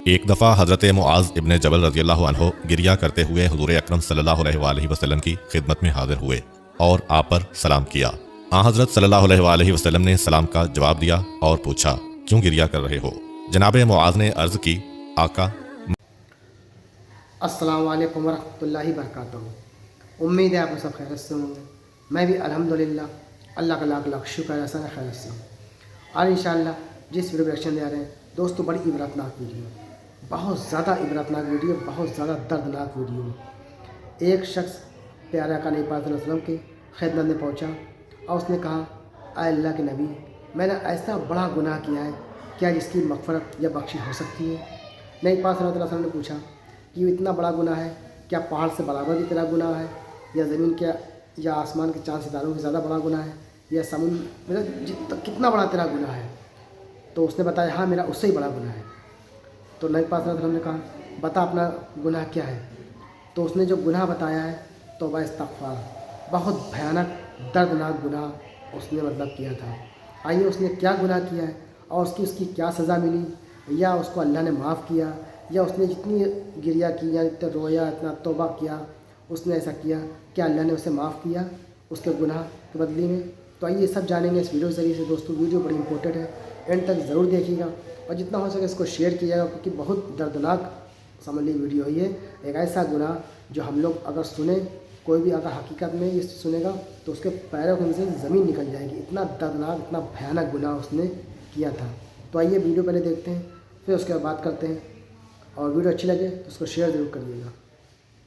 ایک دفعہ حضرت معاذ ابن جبل رضی اللہ عنہ گریہ کرتے ہوئے حضور اکرم صلی اللہ علیہ وآلہ وسلم کی خدمت میں حاضر ہوئے اور آپ پر سلام کیا۔ حضرت صلی اللہ علیہ وآلہ وسلم نے سلام کا جواب دیا اور پوچھا، کیوں گریہ کر رہے ہو؟ جناب معاذ نے عرض کی، آقا السلام علیکم ورحمۃ اللہ وبرکاتہ۔ امید ہے آپ سب خیریت سے ہوں گے۔ میں بھی الحمدللہ اللہ کا لاکھ لاکھ شکر ہے سن خیریت سے ہوں۔ اور انشاءاللہ جس ویڈیو ریئیکشن دے رہے ہیں دوستو، بڑی عبرتناک ویڈیو، بہت زیادہ عبرتناک ویڈیو، بہت زیادہ دردناک ویڈیو۔ ایک شخص پیارے آقا نبی پاک صلی اللہ علیہ وسلم کی خدمت میں پہنچا اور اس نے کہا، اے اللہ کے نبی، میں نے ایسا بڑا گناہ کیا ہے، کیا جس کی مغفرت یا بخشش ہو سکتی ہے؟ نبی پاک صلی اللہ علیہ وسلم نے پوچھا کہ یہ اتنا بڑا گناہ ہے، کیا پہاڑ سے برابر کی طرح گناہ ہے، یا زمین کے یا آسمان کے چاند ستاروں سے زیادہ بڑا گناہ ہے، یا سمندر کتنا بڑا تیرا گناہ ہے؟ تو اس نے بتایا، ہاں میرا اس سے ہی بڑا گناہ ہے۔ تو نبی پاک صلی اللہ علیہ وسلم نے کہا، بتا اپنا گناہ کیا ہے؟ تو اس نے جو گناہ بتایا ہے توبہ استغفار، بہت بھیانک دردناک گناہ اس نے کیا تھا۔ آئیے اس نے کیا گناہ کیا ہے اور اس کی کیا سزا ملی، یا اس کو اللہ نے معاف کیا، یا اس نے جتنی گریہ کی یا اتنا رویا اتنا توبہ کیا، اس نے ایسا کیا کہ اللہ نے اسے معاف کیا اس کے گناہ کے بدلے میں؟ تو آئیے سب جانیں گے اس ویڈیو کے ذریعے سے۔ دوستو ویڈیو بڑی امپورٹنٹ ہے، اینڈ تک ضرور دیکھیے گا اور جتنا ہو سکے اس کو شیئر کیجیے گا، کیونکہ بہت دردناک سمجھ لی ویڈیو ہے۔ یہ ایک ایسا گناہ جو ہم لوگ اگر سنیں، کوئی بھی اگر حقیقت میں یہ سنے گا تو اس کے پیروں کے نیچے زمین نکل جائے گی، اتنا دردناک اتنا بھیانک گناہ اس نے کیا تھا۔ تو آئیے ویڈیو پہلے دیکھتے ہیں، پھر اس کے بعد بات کرتے ہیں، اور ویڈیو اچھی لگے تو اس کو شیئر ضرور کریے گا۔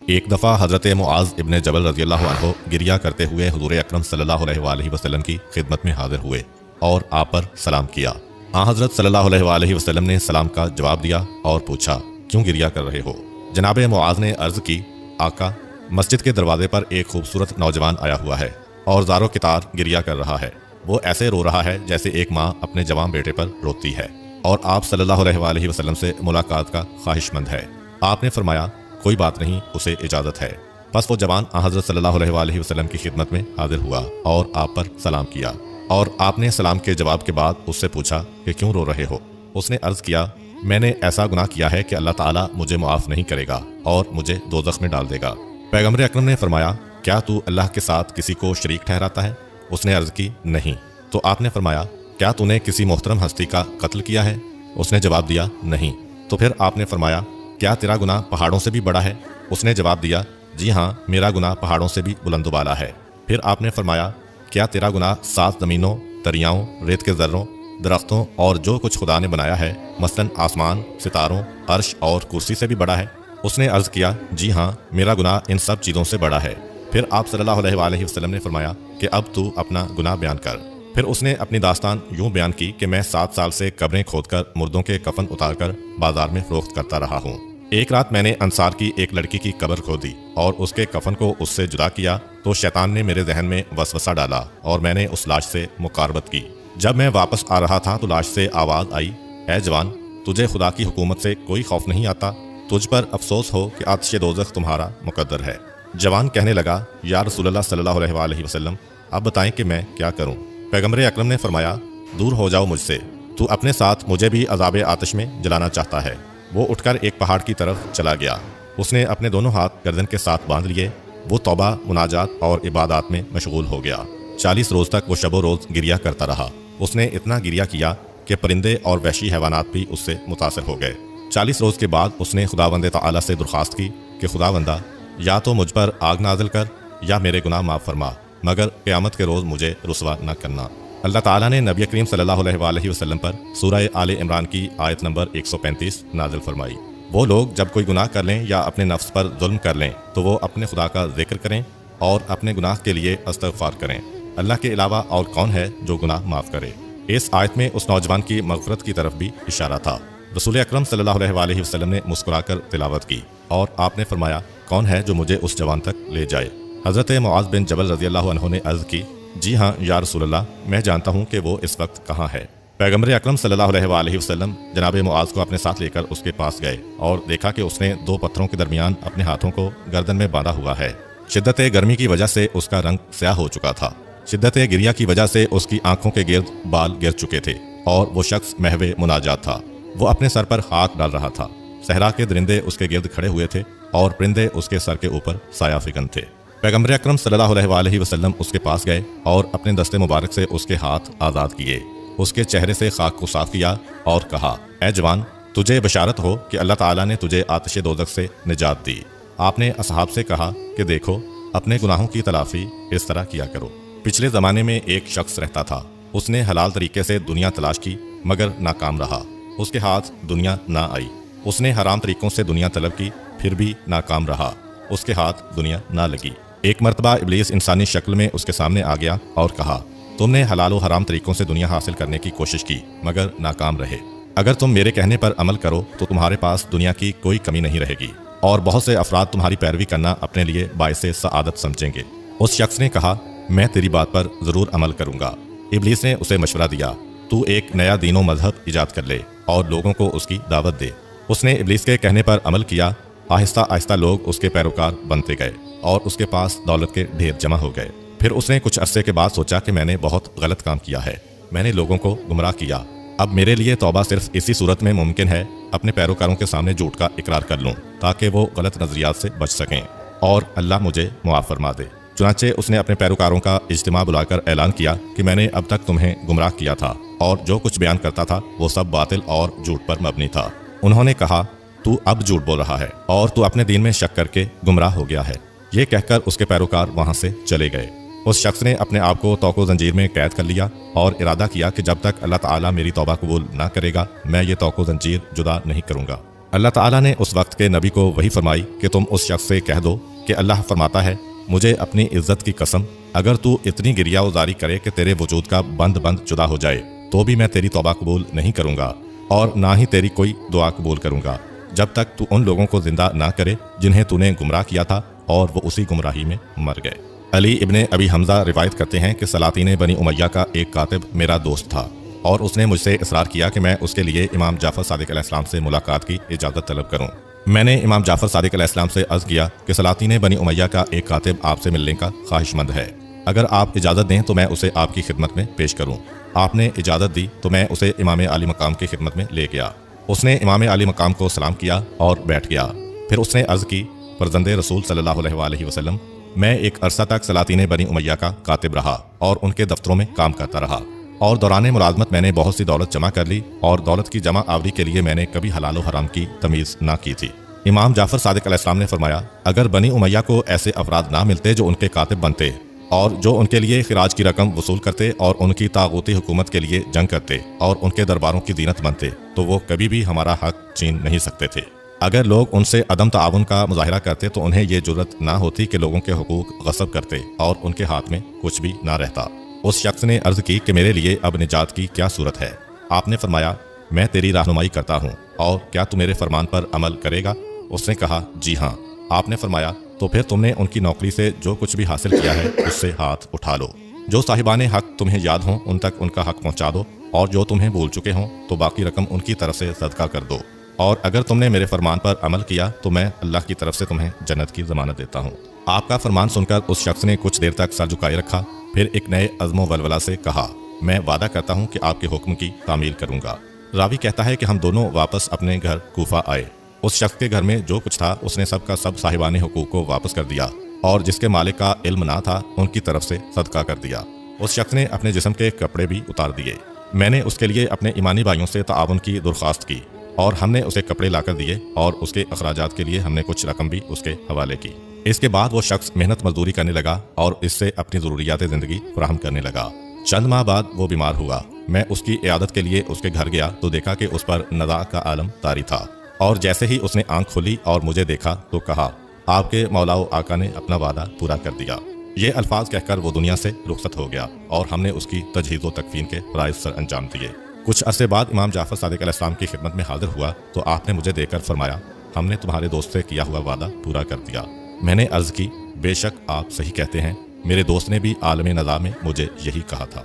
ایک دفعہ حضرت معاذ ابن جبل رضی اللہ عنہ گریہ کرتے ہوئے حضور اکرم صلی اللہ علیہ وآلہ وسلم کی خدمت میں حاضر ہوئے اور آپ پر سلام کیا۔ حضرت صلی اللہ علیہ وآلہ وسلم نے سلام کا جواب دیا اور پوچھا، کیوں گریہ کر رہے ہو؟ جناب معاذ نے عرض کی، آقا مسجد کے دروازے پر ایک خوبصورت نوجوان آیا ہوا ہے اور زاروں کی طرح گریہ کر رہا ہے۔ وہ ایسے رو رہا ہے جیسے ایک ماں اپنے جوان بیٹے پر روتی ہے، اور آپ صلی اللہ علیہ وآلہ وسلم سے ملاقات کا خواہش مند ہے۔ آپ نے فرمایا، کوئی بات نہیں، اسے اجازت ہے۔ پس وہ جوان حضرت صلی اللہ علیہ وآلہ وسلم کی خدمت میں حاضر ہوا اور آپ پر سلام کیا، اور آپ نے سلام کے جواب کے بعد اس سے پوچھا کہ کیوں رو رہے ہو؟ اس نے عرض کیا، میں نے ایسا گناہ کیا ہے کہ اللہ تعالیٰ مجھے معاف نہیں کرے گا اور مجھے دوزخ میں ڈال دے گا۔ پیغمبر اکرم نے فرمایا، کیا تو اللہ کے ساتھ کسی کو شریک ٹھہراتا ہے؟ اس نے عرض کی، نہیں۔ تو آپ نے فرمایا، کیا تو نے کسی محترم ہستی کا قتل کیا ہے؟ اس نے جواب دیا، نہیں۔ تو پھر آپ نے فرمایا، کیا تیرا گناہ پہاڑوں سے بھی بڑا ہے؟ اس نے جواب دیا، جی ہاں، میرا گناہ پہاڑوں سے بھی بلند و بالا ہے۔ پھر آپ نے فرمایا، کیا تیرا گناہ 7 زمینوں، دریاؤں، ریت کے ذروں، درختوں اور جو کچھ خدا نے بنایا ہے، مثلاً آسمان، ستاروں، عرش اور کرسی سے بھی بڑا ہے؟ اس نے عرض کیا، جی ہاں، میرا گناہ ان سب چیزوں سے بڑا ہے۔ پھر آپ صلی اللہ علیہ وآلہ وسلم نے فرمایا کہ اب تو اپنا گناہ بیان کر۔ پھر اس نے اپنی داستان یوں بیان کی کہ میں 7 سال سے قبریں کھود کر مردوں کے کفن اتار کر بازار میں فروخت کرتا رہا ہوں۔ ایک رات میں نے انصار کی ایک لڑکی کی قبر کھودی اور اس کے کفن کو اس سے جدا کیا تو شیطان نے میرے ذہن میں وسوسہ ڈالا اور میں نے اس لاش سے مقاربت کی۔ جب میں واپس آ رہا تھا تو لاش سے آواز آئی، اے جوان، تجھے خدا کی حکومت سے کوئی خوف نہیں آتا؟ تجھ پر افسوس ہو کہ آتش دوزخ تمہارا مقدر ہے۔ جوان کہنے لگا، یا رسول اللہ صلی اللہ علیہ وآلہ وسلم، اب بتائیں کہ میں کیا کروں؟ پیغمبر اکرم نے فرمایا، دور ہو جاؤ مجھ سے، تو اپنے ساتھ مجھے بھی عذاب آتش میں جلانا چاہتا ہے۔ وہ اٹھ کر ایک پہاڑ کی طرف چلا گیا۔ اس نے اپنے دونوں ہاتھ گردن کے ساتھ باندھ لیے۔ وہ توبہ، مناجات اور عبادات میں مشغول ہو گیا۔ 40 روز تک وہ شب و روز گریہ کرتا رہا۔ اس نے اتنا گریہ کیا کہ پرندے اور وحشی حیوانات بھی اس سے متاثر ہو گئے۔ 40 روز کے بعد اس نے خداوند تعالیٰ سے درخواست کی کہ خداوندہ، یا تو مجھ پر آگ نازل کر یا میرے گناہ معاف فرما، مگر قیامت کے روز مجھے رسوا نہ کرنا۔ اللہ تعالیٰ نے نبی کریم صلی اللہ علیہ وآلہ وسلم پر سورہ آل عمران کی آیت نمبر 135 نازل فرمائی۔ وہ لوگ جب کوئی گناہ کر لیں یا اپنے نفس پر ظلم کر لیں تو وہ اپنے خدا کا ذکر کریں اور اپنے گناہ کے لیے استغفار کریں۔ اللہ کے علاوہ اور کون ہے جو گناہ معاف کرے؟ اس آیت میں اس نوجوان کی مغفرت کی طرف بھی اشارہ تھا۔ رسول اکرم صلی اللہ علیہ وآلہ وسلم نے مسکرا کر تلاوت کی اور آپ نے فرمایا، کون ہے جو مجھے اس جوان تک لے جائے؟ حضرت معاذ بن جبل رضی اللہ عنہ نے عرض کی، جی ہاں یا رسول اللہ، میں جانتا ہوں کہ وہ اس وقت کہاں ہے۔ پیغمبر اکرم صلی اللہ علیہ وآلہ وسلم جناب معاذ کو اپنے ساتھ لے کر اس کے پاس گئے اور دیکھا کہ اس نے 2 پتھروں کے درمیان اپنے ہاتھوں کو گردن میں باندھا ہوا ہے۔ شدت گرمی کی وجہ سے اس کا رنگ سیاہ ہو چکا تھا۔ شدت گریہ کی وجہ سے اس کی آنکھوں کے گرد بال گر چکے تھے اور وہ شخص محو مناجات تھا۔ وہ اپنے سر پر خاک ڈال رہا تھا۔ صحرا کے درندے اس کے گرد کھڑے ہوئے تھے اور پرندے اس کے سر کے اوپر سایہ فکن تھے۔ پیغمبر اکرم صلی اللہ علیہ وآلہ وسلم اس کے پاس گئے اور اپنے دستے مبارک سے اس کے ہاتھ آزاد کیے، اس کے چہرے سے خاک کو صاف کیا اور کہا، اے جوان، تجھے بشارت ہو کہ اللہ تعالیٰ نے تجھے آتش دوزخ سے نجات دی۔ آپ نے اصحاب سے کہا کہ دیکھو، اپنے گناہوں کی تلافی اس طرح کیا کرو۔ پچھلے زمانے میں ایک شخص رہتا تھا، اس نے حلال طریقے سے دنیا تلاش کی مگر ناکام رہا، اس کے ہاتھ دنیا نہ آئی۔ اس نے حرام طریقوں سے دنیا طلب کی، پھر بھی ناکام رہا، اس کے ہاتھ دنیا نہ لگی۔ ایک مرتبہ ابلیس انسانی شکل میں اس کے سامنے آ گیا اور کہا، تم نے حلال و حرام طریقوں سے دنیا حاصل کرنے کی کوشش کی مگر ناکام رہے۔ اگر تم میرے کہنے پر عمل کرو تو تمہارے پاس دنیا کی کوئی کمی نہیں رہے گی، اور بہت سے افراد تمہاری پیروی کرنا اپنے لیے باعث سعادت سمجھیں گے۔ اس شخص نے کہا، میں تیری بات پر ضرور عمل کروں گا۔ ابلیس نے اسے مشورہ دیا، تو ایک نیا دین و مذہب ایجاد کر لے اور لوگوں کو اس کی دعوت دے۔ اس نے ابلیس کے کہنے پر عمل کیا۔ آہستہ آہستہ لوگ اس کے پیروکار بنتے گئے اور اس کے پاس دولت کے ڈھیر جمع ہو گئے۔ پھر اس نے کچھ عرصے کے بعد سوچا کہ میں نے بہت غلط کام کیا ہے، میں نے لوگوں کو گمراہ کیا، اب میرے لیے توبہ صرف اسی صورت میں ممکن ہے اپنے پیروکاروں کے سامنے جھوٹ کا اقرار کر لوں تاکہ وہ غلط نظریات سے بچ سکیں اور اللہ مجھے معاف فرما دے۔ چنانچہ اس نے اپنے پیروکاروں کا اجتماع بلا کر اعلان کیا کہ میں نے اب تک تمہیں گمراہ کیا تھا اور جو کچھ بیان کرتا تھا وہ سب باطل اور جھوٹ پر مبنی تھا۔ انہوں نے کہا، تو اب جھوٹ بول رہا ہے اور تو اپنے دین میں شک کر کے گمراہ ہو گیا ہے۔ یہ کہہ کر اس کے پیروکار وہاں سے چلے گئے۔ اس شخص نے اپنے آپ کو توق و زنجیر میں قید کر لیا اور ارادہ کیا کہ جب تک اللہ تعالیٰ میری توبہ قبول نہ کرے گا میں یہ توق و زنجیر جدا نہیں کروں گا۔ اللہ تعالیٰ نے اس وقت کے نبی کو وحی فرمائی کہ تم اس شخص سے کہہ دو کہ اللہ فرماتا ہے، مجھے اپنی عزت کی قسم، اگر تو اتنی گریہ وزاری کرے کہ تیرے وجود کا بند جدا ہو جائے تو بھی میں تیری توبہ قبول نہیں کروں گا اور نہ ہی تیری کوئی دعا قبول کروں گا جب تک تو ان لوگوں کو زندہ نہ کرے جنہیں تو نے گمراہ کیا تھا اور وہ اسی گمراہی میں مر گئے۔ علی ابن ابی حمزہ روایت کرتے ہیں کہ سلاطین بنی امیہ کا ایک کاتب میرا دوست تھا اور اس نے مجھ سے اصرار کیا کہ میں اس کے لیے امام جعفر صادق علیہ السلام سے ملاقات کی اجازت طلب کروں۔ میں نے امام جعفر صادق علیہ السلام سے عرض کیا کہ سلاطین بنی امیہ کا ایک کاتب آپ سے ملنے کا خواہش مند ہے، اگر آپ اجازت دیں تو میں اسے آپ کی خدمت میں پیش کروں۔ آپ نے اجازت دی تو میں اسے امام عالی مقام کی خدمت میں لے گیا۔ اس نے امام عالی مقام کو سلام کیا اور بیٹھ گیا۔ پھر اس نے عرض کی، فرزند رسول صلی اللہ علیہ وآلہ وسلم، میں ایک عرصہ تک سلاطین بنی امیہ کا کاتب رہا اور ان کے دفتروں میں کام کرتا رہا، اور دوران ملازمت میں نے بہت سی دولت جمع کر لی اور دولت کی جمع آوری کے لیے میں نے کبھی حلال و حرام کی تمیز نہ کی تھی۔ امام جعفر صادق علیہ السلام نے فرمایا، اگر بنی امیہ کو ایسے افراد نہ ملتے جو ان کے کاتب بنتے اور جو ان کے لیے خراج کی رقم وصول کرتے اور ان کی طاغوتی حکومت کے لیے جنگ کرتے اور ان کے درباروں کی زینت بنتے تو وہ کبھی بھی ہمارا حق چھین نہیں سکتے تھے۔ اگر لوگ ان سے عدم تعاون کا مظاہرہ کرتے تو انہیں یہ جرت نہ ہوتی کہ لوگوں کے حقوق غصب کرتے اور ان کے ہاتھ میں کچھ بھی نہ رہتا۔ اس شخص نے عرض کی کہ میرے لیے اب نجات کی کیا صورت ہے؟ آپ نے فرمایا، میں تیری رہنمائی کرتا ہوں، اور کیا تو میرے فرمان پر عمل کرے گا؟ اس نے کہا، جی ہاں۔ آپ نے فرمایا، تو پھر تم نے ان کی نوکری سے جو کچھ بھی حاصل کیا ہے اس سے ہاتھ اٹھا لو۔ جو صاحبان حق تمہیں یاد ہوں ان تک ان کا حق پہنچا دو، اور جو تمہیں بھول چکے ہوں تو باقی رقم ان کی طرف سے صدقہ کر دو، اور اگر تم نے میرے فرمان پر عمل کیا تو میں اللہ کی طرف سے تمہیں جنت کی ضمانت دیتا ہوں۔ آپ کا فرمان سن کر اس شخص نے کچھ دیر تک سر جھکائے رکھا، پھر ایک نئے عزم و ولولہ سے کہا، میں وعدہ کرتا ہوں کہ آپ کے حکم کی تعمیل کروں گا۔ راوی کہتا ہے کہ ہم دونوں واپس اپنے گھر کوفہ آئے۔ اس شخص کے گھر میں جو کچھ تھا اس نے سب کا سب صاحبان حقوق کو واپس کر دیا، اور جس کے مالک کا علم نہ تھا ان کی طرف سے صدقہ کر دیا۔ اس شخص نے اپنے جسم کے کپڑے بھی اتار دیے۔ میں نے اس کے لیے اپنے ایمانی بھائیوں سے تعاون کی درخواست کی، اور ہم نے اسے کپڑے لا کر دیے، اور اس کے اخراجات کے لیے ہم نے کچھ رقم بھی اس کے حوالے کی۔ اس کے بعد وہ شخص محنت مزدوری کرنے لگا اور اس سے اپنی ضروریات زندگی فراہم کرنے لگا۔ چند ماہ بعد وہ بیمار ہوا۔ میں اس کی عیادت کے لیے اس کے گھر گیا تو دیکھا کہ اس پر نزاع کا عالم طاری تھا، اور جیسے ہی اس نے آنکھ کھولی اور مجھے دیکھا تو کہا، آپ کے مولا و آقا نے اپنا وعدہ پورا کر دیا۔ یہ الفاظ کہہ کر وہ دنیا سے رخصت ہو گیا، اور ہم نے اس کی تجہیز و تکفین کے فرائض سر انجام دیے۔ کچھ عرصے بعد امام جعفر صادق علیہ السلام کی خدمت میں حاضر ہوا تو آپ نے مجھے دیکھ کر فرمایا، ہم نے تمہارے دوست سے کیا ہوا وعدہ پورا کر دیا۔ میں نے عرض کی، بے شک آپ صحیح کہتے ہیں، میرے دوست نے بھی عالم نزاع میں مجھے یہی کہا تھا۔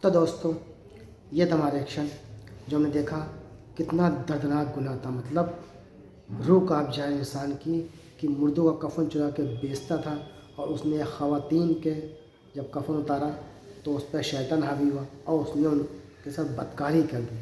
تو دوستو، یہ تھا ہمارا ایکشن جو ہم نے دیکھا، کتنا دردناک گناہ تھا، مطلب روح کانپ جائے انسان کی کہ مردوں کا کفن چرا کے بیچتا تھا، اور اس نے خواتین کے جب کفن اتارا تو اس پہ شیطان حاوی ہوا اور اس نے ان کے ساتھ بدکاری کر دی۔